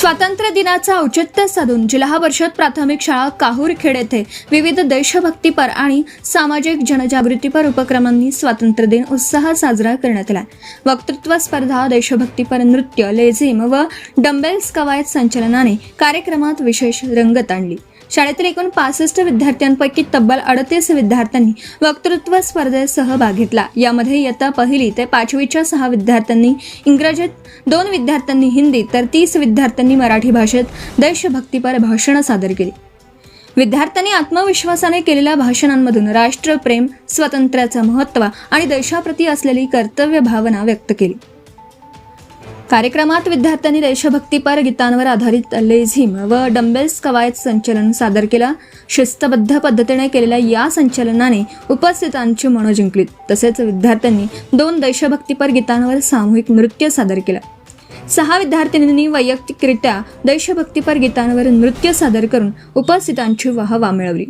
स्वातंत्र्य दिनाचा औचित्य साधून जिल्हा परिषद प्राथमिक शाळा काहूरखेड येथे विविध देशभक्तीपर आणि सामाजिक जनजागृतीपर उपक्रमांनी स्वातंत्र्य दिन उत्साहात साजरा करण्यात आला। वक्तृत्व स्पर्धा, देशभक्तीपर नृत्य, लेझिम व डंबेल्स कवायत संचलनाने कार्यक्रमात विशेष रंगत आणली। शाळेतील एकूण 65 विद्यार्थ्यांपैकी तब्बल 38 विद्यार्थ्यांनी वक्तृत्व स्पर्धेत सहभाग घेतला। यामध्ये इयत्ता 1ली ते 5वीच्या 6 विद्यार्थ्यांनी इंग्रजीत, 2 विद्यार्थ्यांनी हिंदीत तर 30 विद्यार्थ्यांनी मराठी भाषेत देशभक्तीपर भाषण सादर केली। विद्यार्थ्यांनी आत्मविश्वासाने केलेल्या भाषणांमधून राष्ट्रप्रेम, स्वातंत्र्याचं महत्त्व आणि देशाप्रती असलेली कर्तव्य भावना व्यक्त केली। कार्यक्रमात विद्यार्थ्यांनी देशभक्तीपर गीतांवर आधारित लेझिम व डंबेल्स कवायत संचलन सादर केलं। शिस्तबद्ध पद्धतीने केलेल्या या संचलनाने उपस्थितांची मनं जिंकली। तसेच विद्यार्थ्यांनी 2 देशभक्तीपर गीतांवर सामूहिक नृत्य सादर केलं। 6 विद्यार्थिनींनी वैयक्तिकरित्या देशभक्तीपर गीतांवर नृत्य सादर करून उपस्थितांची वाहवा मिळवली।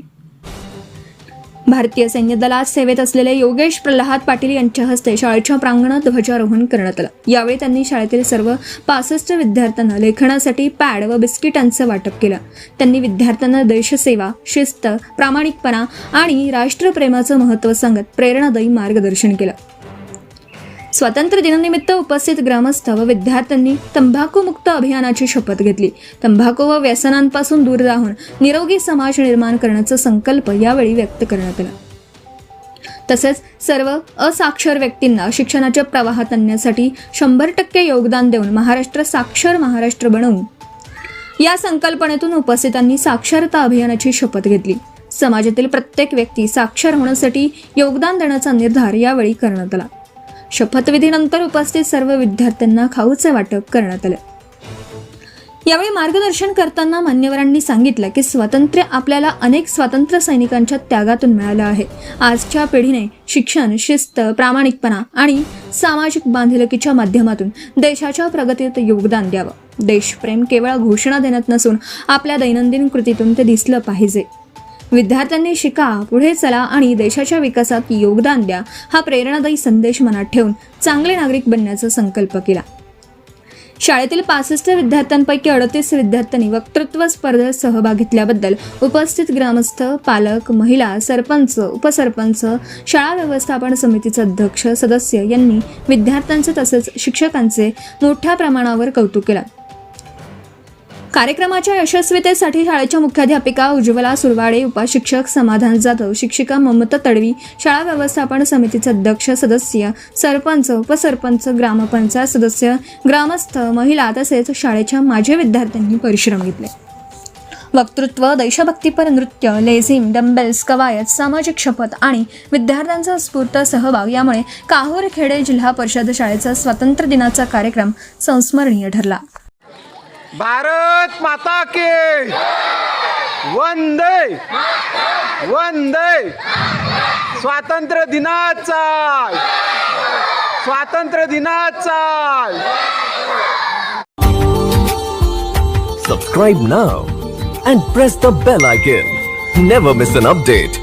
भारतीय सैन्य दलात सेवेत असलेले योगेश प्रल्हाद पाटील यांच्या हस्ते शाळेच्या प्रांगणात ध्वजारोहण करण्यात आलं। यावेळी त्यांनी शाळेतील सर्व 65 विद्यार्थ्यांना लेखनासाठी पॅड व बिस्किटांचं वाटप केलं। त्यांनी विद्यार्थ्यांना देशसेवा, शिस्त, प्रामाणिकपणा आणि राष्ट्रप्रेमाचं महत्त्व सांगत प्रेरणादायी मार्गदर्शन केलं। स्वातंत्र्य दिनानिमित्त उपस्थित ग्रामस्थ व विद्यार्थ्यांनी तंबाखूमुक्त अभियानाची शपथ घेतली। तंबाखू व व्यसनांपासून दूर राहून निरोगी समाज निर्माण करण्याचा संकल्प यावेळी व्यक्त करण्यात आला। तसेच सर्व असाक्षर व्यक्तींना शिक्षणाच्या प्रवाहात आणण्यासाठी 100% योगदान देऊन महाराष्ट्र साक्षर महाराष्ट्र बनवून या संकल्पनेतून उपस्थितांनी साक्षरता अभियानाची शपथ घेतली। समाजातील प्रत्येक व्यक्ती साक्षर होण्यासाठी योगदान देण्याचा निर्धार यावेळी करण्यात आला। शपथविधीनंतर उपस्थित सर्व विद्यार्थ्यांना खाऊचे वाटप करण्यात आले। यावेळी मार्गदर्शन करताना मान्यवरांनी सांगितलं की स्वातंत्र्य आपल्याला अनेक स्वातंत्र्य सैनिकांच्या त्यागातून मिळालं आहे। आजच्या पिढीने शिक्षण, शिस्त, प्रामाणिकपणा आणि सामाजिक बांधिलकीच्या माध्यमातून देशाच्या प्रगतीत योगदान द्यावं। देशप्रेम केवळ घोषणा देण्यात नसून आपल्या दैनंदिन कृतीतून ते दिसलं पाहिजे। विद्यार्थ्यांनी शिका, पुढे चला आणि देशाच्या विकासात योगदान द्या हा प्रेरणादायी संदेश मनात ठेवून चांगले नागरिक बनण्याचा संकल्प केला। शाळेतील 65 विद्यार्थ्यांपैकी 38 विद्यार्थ्यांनी वक्तृत्व स्पर्धेत सहभाग घेतल्याबद्दल उपस्थित ग्रामस्थ, पालक, महिला, सरपंच, उपसरपंच, शाळा व्यवस्थापन समितीचे अध्यक्ष, सदस्य यांनी विद्यार्थ्यांचे तसेच शिक्षकांचे मोठ्या प्रमाणावर कौतुक केले। कार्यक्रमाच्या यशस्वीतेसाठी शाळेच्या मुख्याध्यापिका उज्ज्वला सुरवाडे, उपशिक्षक समाधान जाधव, शिक्षिका ममता तडवी, शाळा व्यवस्थापन समितीचे अध्यक्ष, सदस्य, सरपंच, उपसरपंच, ग्रामपंचायत सदस्य, ग्रामस्थ, महिला तसेच शाळेच्या माजी विद्यार्थ्यांनी परिश्रम घेतले। वक्तृत्व, देशभक्तीपर नृत्य, लेझिम, डंबेल्स कवायत, सामाजिक शपथ आणि विद्यार्थ्यांचा स्फूर्त सहभाग यामुळे काहूरखेड जिल्हा परिषद शाळेचा स्वातंत्र्य दिनाचा कार्यक्रम संस्मरणीय ठरला। भारत माता के वंदे वंदे। स्वातंत्र्य दिनाचा Subscribe now and press the bell icon. Never miss an update.